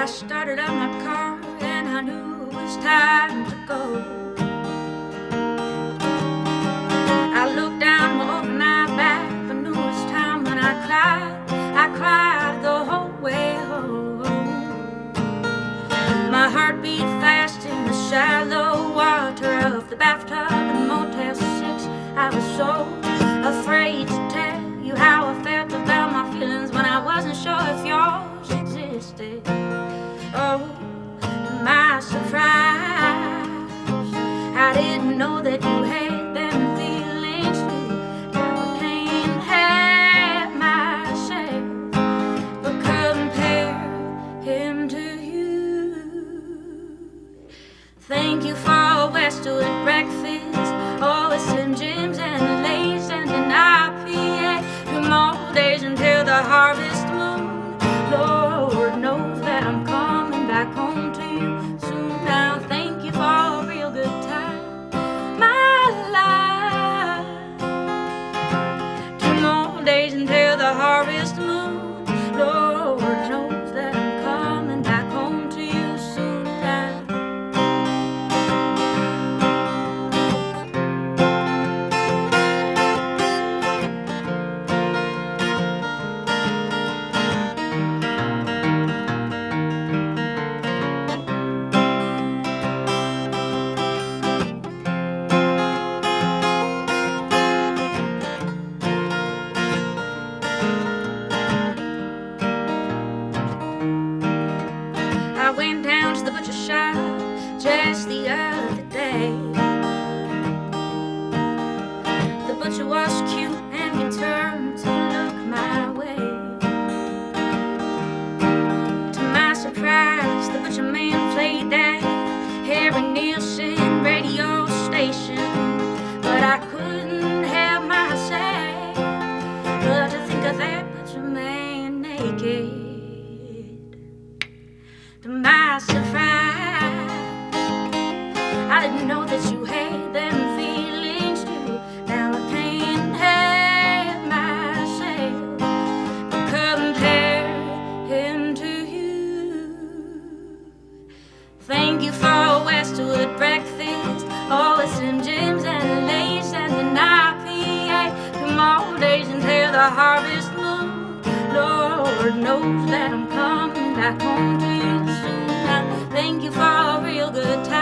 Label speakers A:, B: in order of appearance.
A: started up my car and I knew it was time to go. I looked down my overnight bag, I knew it was time when I cried the whole way home. My heart beat fast in the shallow water of the bathtub in Motel 6. I was so afraid to tell you how I felt about my feelings when I wasn't sure if yours existed. Oh, to my surprise, I didn't know that you had them feelings too. Now I can't help myself but compare him to you. Thank you for Westerward breakfast, always Slim Jims and Lay's and an IPA. 2 more days until the harvest moon. Lord knows that I'm coming back home to you soon. Now thank you for a real good time, my life. 2 more days until the harvest moon. Lord knows that I'm coming back home to you soon. Now I went down to the butcher shop just the other day. The butcher was cute and he turned to look my way. To my surprise, the butcher man played that Harry Nilsson radio station, but I couldn't help myself but to think of that butcher man naked. To my surprise, I didn't know that you had them feelings too. Now I can't help myself but compare him to you. Thank you for Westerward breakfast, always Slim Jims and Lay's and an IPA. 2 more days until the harvest moon. Lord knows that I'm coming back home to you soon. Now thank you for a real good time.